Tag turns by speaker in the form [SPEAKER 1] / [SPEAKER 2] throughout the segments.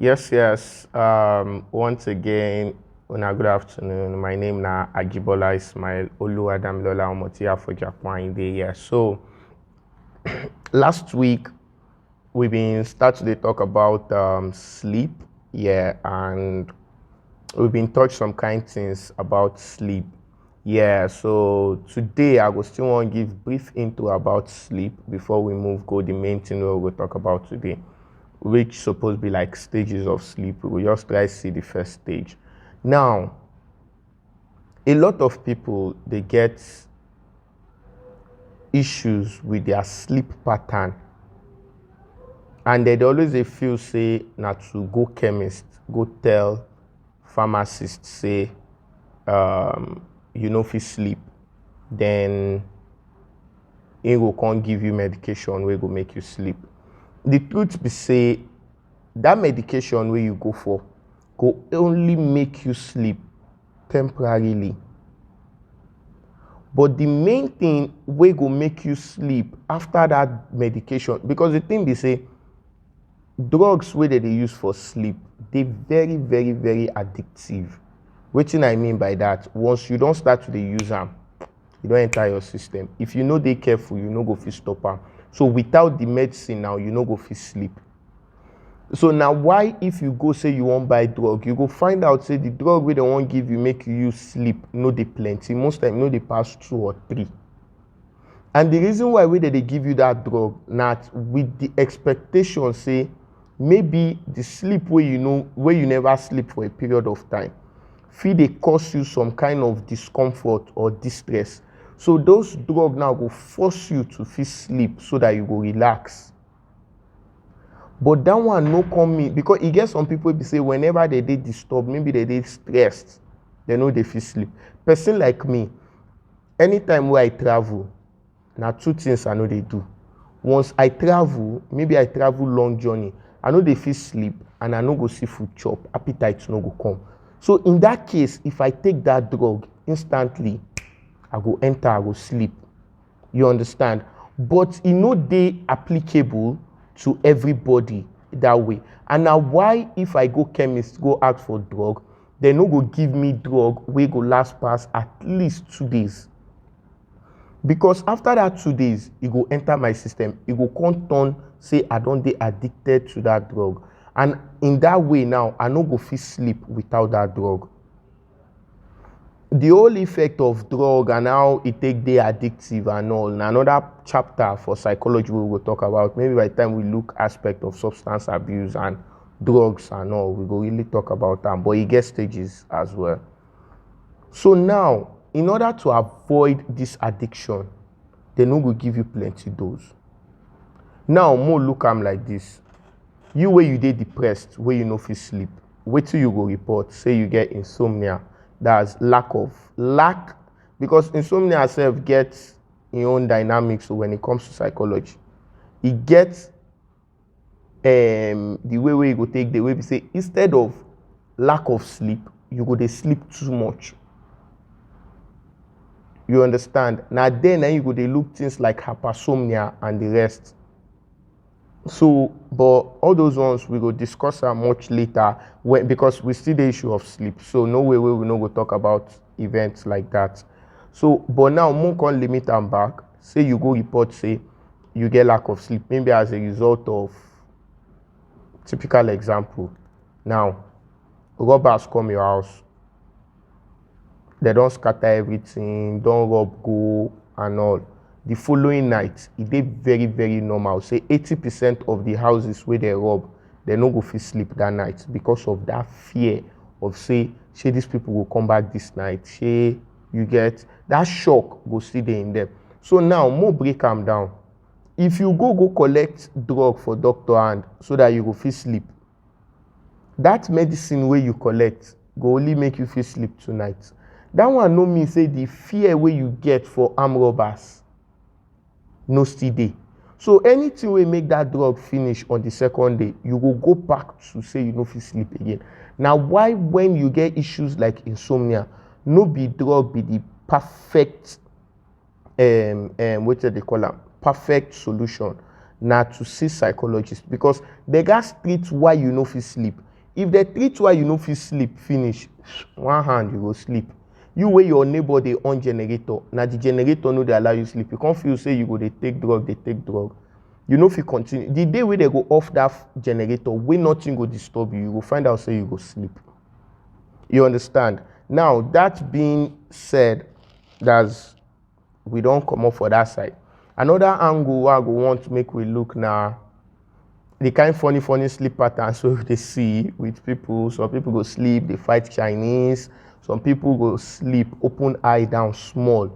[SPEAKER 1] Yes. Once again, una good afternoon. My name na Ajibola Ismail Oluwadamilola Omotia for Japan Day. Yeah. So last week we been start to dey talk about sleep. Yeah, and we've been touch some kind things about sleep. Yeah. So today I go still want give brief intro about sleep before we move go the main thing we will talk about today, which supposed to be like stages of sleep. We will just try to see the first stage. Now, a lot of people they get issues with their sleep pattern, and they always they feel say na to go chemist, go tell pharmacist say you know fit sleep, then he go can't give you medication wey go make you sleep. The truth be say that medication where you go for go only make you sleep temporarily, but the main thing wey go make you sleep after that medication, because the thing be say drugs wey they use for sleep they very addictive. Wetin I mean by that, once you don't start to dey use them, you don't enter your system. If you know they careful, you know go fit stop am. So without the medicine now, you know go fit sleep. So now why if you go say you won't buy drug, you go find out say the drug wey they won't give you make you use sleep no dey plenty. Most time no dey pass 2 or 3. And the reason why they give you that drug not with the expectation say maybe the sleep where you know where you never sleep for a period of time fit dey cause you some kind of discomfort or distress. So those drugs now go force you to fit sleep so that you go relax. But that one no come in, because e get some people be say whenever they dey disturbed, maybe they dey stressed, they know they fit sleep. Person like me, anytime where I travel, now 2 things I know they do. Once I travel, maybe I travel long journey, I know they fit sleep and I no go see food chop, appetite no go come. So in that case, if I take that drug instantly, I go enter, I go sleep. You understand? But it no dey applicable to everybody that way. And now why if I go chemist go ask for drug, they no go give me drug wey go last past at least 2 days. Because after that 2 days, it go enter my system. It go come turn say I don't dey addicted to that drug. And in that way now, I no go fit sleep without that drug. The whole effect of drug and how it take dey addictive and all, na another chapter for psychology we will talk about. Maybe by the time we look aspect of substance abuse and drugs and all, we go really talk about them. But it gets stages as well. So now, in order to avoid this addiction, they no go give you plenty dose. Now, more look am like this. You where you dey depressed, where you no fit sleep, wait till you go report, say you get insomnia. That's lack, because insomnia itself gets its own dynamics when it comes to psychology. It gets the way you go take the way we say instead of lack of sleep, you go dey sleep too much. You understand? Now then you go dey look things like hypersomnia and the rest. So, but all those ones we will discuss much later because we see the issue of sleep. So no way we no go talk about events like that. So, but now more can limit them back. Say you go report, say you get lack of sleep, maybe as a result of typical example. Now, robbers come your house. They don't scatter everything, don't rob go and all. The following night, it is very normal. Say 80% of the houses where they rob, they no go fit sleep that night because of that fear of say these people will come back this night. Say you get that shock go still there in them. So now more break them down. If you go collect drug for doctor hand so that you go fit sleep, that medicine where you collect go only make you fit sleep tonight. That one no mean say the fear where you get for armed robbers no still dey. So anything will make that drug finish on the second day, you will go back to say you no fit sleep again. Now why when you get issues like insomnia, no be drug be the perfect what they call am, perfect solution. Now to see psychologist, because they gas treat why you no fit sleep. If they treat why you no fit sleep finish, one hand you go sleep. You wey your neighbor dey on generator, na the generator no dey allow you sleep. You can't feel say you go dey take drug, you no fit continue. The day wey they go off that generator, wey nothing go disturb you, you go find out say you go sleep. You understand? Now, that being said, we don't come up for that side. Another angle I go want to make we look now, the kind funny sleep patterns wey they see with people. Some people go sleep, they fight Chinese. Some people go sleep, open eye down small.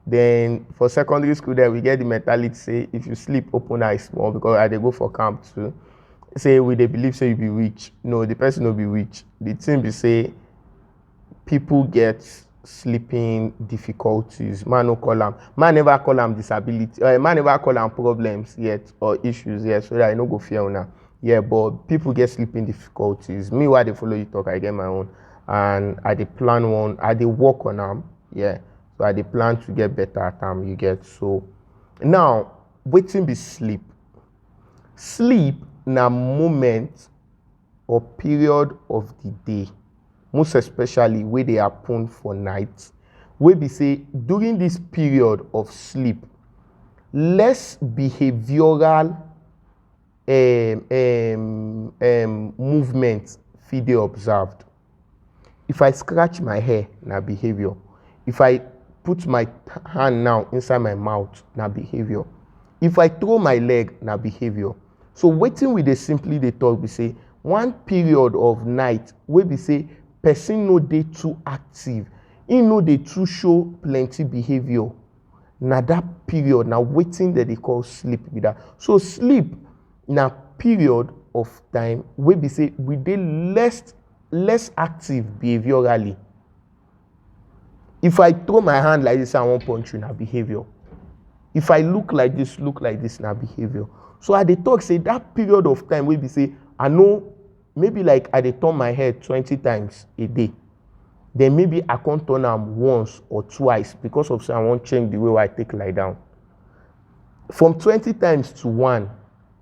[SPEAKER 1] Then for secondary school there, we get the mentality say if you sleep, open eye small, because they go for camp too. Say they believe say you be rich. No, the person will be rich. The thing be say people get sleeping difficulties. Man never call them disability. Man never call them problems yet or issues yet, so that I no go fear now. Yeah, but people get sleeping difficulties. Me, why they follow you talk, I get my own, and I dey plan one. I dey work on them. Yeah, so I dey plan to get better at them. You get so. Now, wetin be sleep? Sleep na moment or period of the day, most especially wey dey happen for night, wey be say during this period of sleep, less behavioral movement fit dey observed. If I scratch my hair, na behavior. If I put my hand now inside my mouth, na behavior. If I throw my leg, na behavior. So wetin we dey simply dey talk be say one period of night wey be say person no dey too active, he no dey too show plenty behavior, na that period na wetin dem dey call sleep be that. So sleep na period of time wey be say we dey less active behaviorally. If I throw my hand like this, I wan punch you, na behavior. If I look like this, na behavior. So I dey talk say that period of time wey be say I know, maybe like I dey turn my head 20 times a day, then maybe I can't turn am once or twice because of say I wan change the way I take lie down. From 20 times to 1,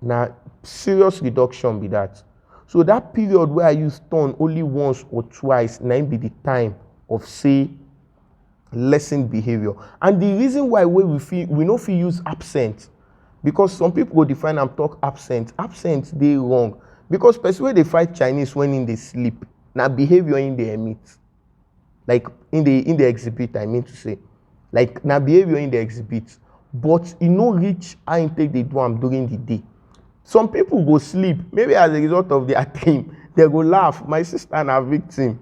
[SPEAKER 1] na serious reduction be that. So that period where I use turn only once or twice, na be the time of say lessen behavior. And the reason why we no fit use absent, because some people go define am talk absent. Absent dey wrong, because person wey dey fight Chinese when in dey sleep, na behavior in dey emit, like in the exhibit, I mean to say, like na behavior in the exhibit, but e no reach how im take dey do am during the day. Some people go sleep, maybe as a result of their dream, they go laugh. My sister na victim.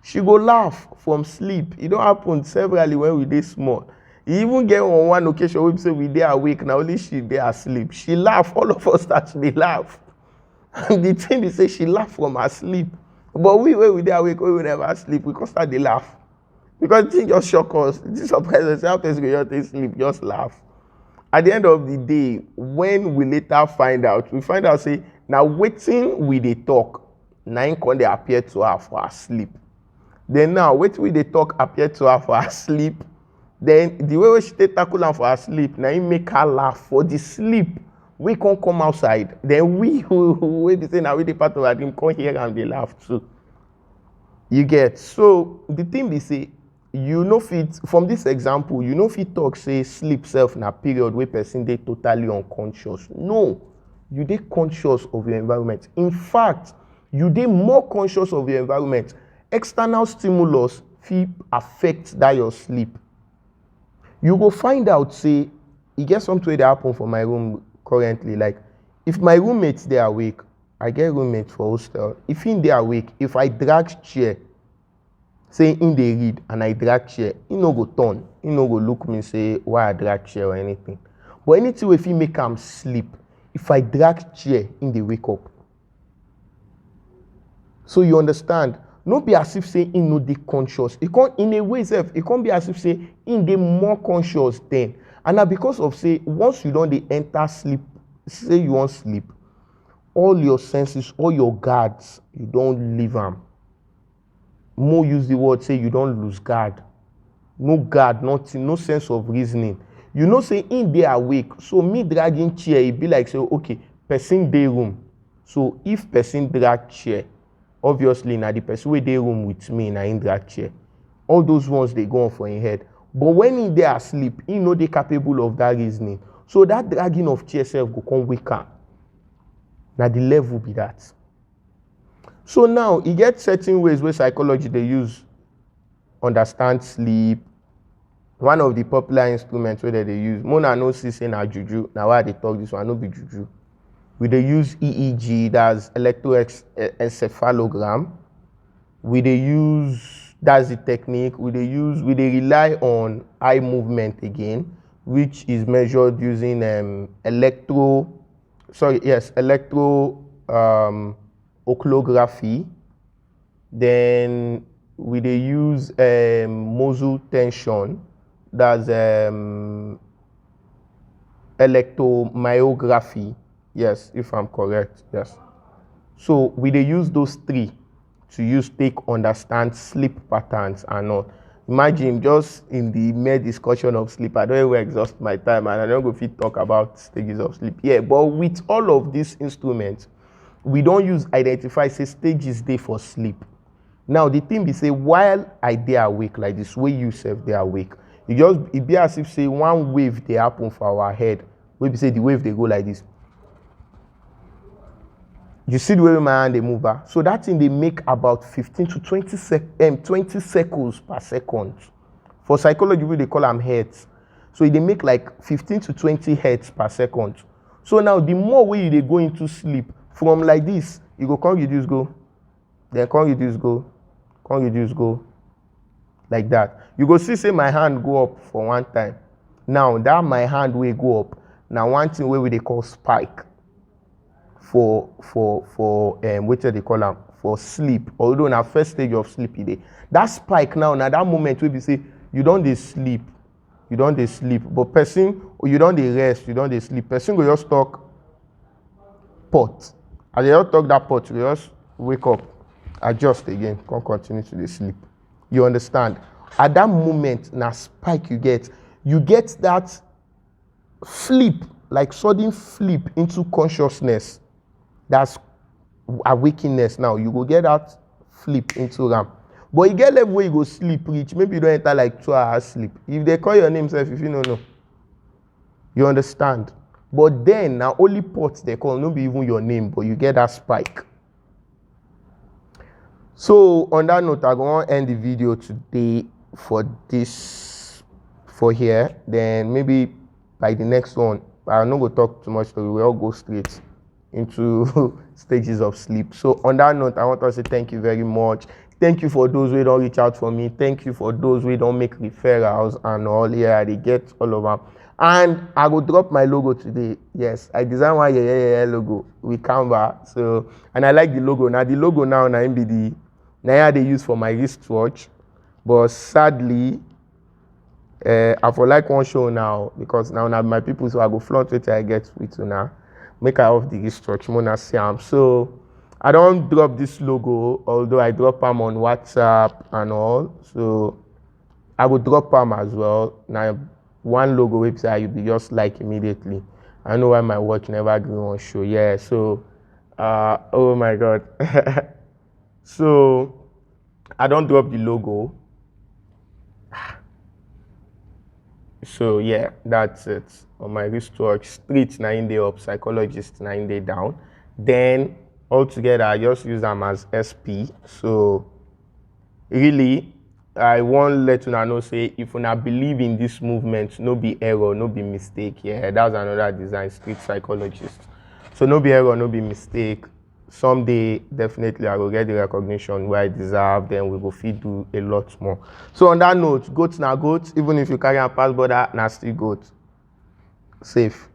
[SPEAKER 1] She go laugh from sleep. E don happen severally when we dey small. E even get on one occasion wey be say we dey awake, na only she dey asleep. She laugh, all of us start to dey laugh. And the thing be say she laugh from her sleep. But we dey awake, we never sleep, we can't start dey laugh. Because the thing just shock us. This surprise us, how person go just take sleep, just laugh. At the end of the day, when we later find out, say na wetin we dey talk, na im come dey appear to her for her sleep. Then now, wetin we dey talk appear to her for her sleep, then the way she take tackle am for her sleep, na im make her laugh for the sleep. We can't come outside. Then we be say na we dey part of her dream, come hear am dey laugh too. You get? So the thing be say, you no fit, from this example, you no fit talk say sleep self na period wey person dey totally unconscious. No, you dey conscious of your environment. In fact, you dey more conscious of your environment. External stimulus fit affect that your sleep. You go find out say e get something wey dey happen for my room currently. Like if my roommates dey awake, I get roommate for hostel. If him dey awake, if I drag chair, say him dey read and I drag chair, he no go turn, he no go look me say why I drag chair or anything. But anything wey fit make am sleep, if I drag chair, him dey wake up. So you understand? No be as if say him no dey conscious. It can't, in a way self, it can't be as if say him dey more conscious then. And na because of say once you don dey enter sleep, say you wan sleep, all your senses, all your guards, you don't leave them. More use the word say you don't lose guard. No guard, nothing, no sense of reasoning. You know say in dey awake, so me dragging chair, it be like say okay, person dey room. So if person drag chair, obviously na the person wey dey room with me na him drag chair. All those ones dey go on for him head. But when he dey asleep, he no dey capable of that reasoning. So that dragging of chair sef go come wake am. Na the level be that. So now e get certain ways wey psychology dey use understand sleep. One of the popular instruments wey dem dey use, una no see say na juju, na why I dey talk this one, no be juju. We dey use EEG, that's electroencephalogram. We dey use, that's the technique. We dey rely on eye movement again, which is measured using electroculography. Then we dey use muscle tension, that's electromyography. Yes, if I'm correct, yes. So we dey use those three to take understand sleep patterns and all. Imagine just in the mere discussion of sleep, I don't even exhaust my time and I don't go fit talk about stages of sleep. Yeah, but with all of these instruments, we don't use identify say stages dey for sleep. Now the thing be say, while I dey awake like this, way you sef dey awake, it be as if say one wave dey happen for our head, wey be say the wave dey go like this. You see the way my hand dey move back? So that thing dey make about 15 to 20 cycles per second. For psychology, we dey call them hertz. So it dey make like 15 to 20 hertz per second. So now the more way you dey go into sleep, from like this, you go come reduce go, then come reduce go, come reduce go, like that. You go see say my hand go up for one time. Now that my hand will go up, now one thing wey we dey call spike for wetin they call them for sleep. Although na first stage of sleep e dey. That spike now that moment wey be say you don dey sleep, but person, you don dey rest, you don dey sleep, person go just talk pot. As they just talk that pot, you just wake up, adjust again, come continue to dey sleep. You understand? At that moment, na spike you get that flip, like sudden flip into consciousness. That's awakeness. Now you go get that flip into RAM. But you get level where you go sleep reach, maybe you don't enter like 2 hours sleep. If they call your name self, if you don't know, you understand? But then now only pots they call, no be even your name, but you get that spike. So on that note, I'm going to end the video today for here. Then maybe by the next one, I'm not going to talk too much, so we all go straight into stages of sleep. So on that note, I want to say thank you very much. Thank you for those who don't reach out for me. Thank you for those who don't make referrals and all. Yeah, they get all of them. And I will drop my logo today. Yes, I designed one logo with Canva. So, and I like the logo. Now the logo now MBD. Now they use for my wristwatch. But sadly, I for like one show now because now my people, so I go flaunt it I get with you now. Make I off the wristwatch, Mona Siam. So I don't drop this logo, although I drop them on WhatsApp and all. So I will drop them as well. Now one logo website you'll be just like immediately. I know why my watch never grew on show. Yeah, so oh my god. So I don't drop the logo. So yeah, that's it. On my wristwatch, street 9 day up, psychologist 9 day down. Then altogether I just use them as SP. So really I won't let you know say if you not believe in this movement, no be error, no be mistake. Yeah, that's another design, street psychologist. So no be error, no be mistake. Someday definitely I will get the recognition where I deserve, then we go feed do a lot more. So on that note, goat na goat, even if you carry a pass border, na still goat. Safe.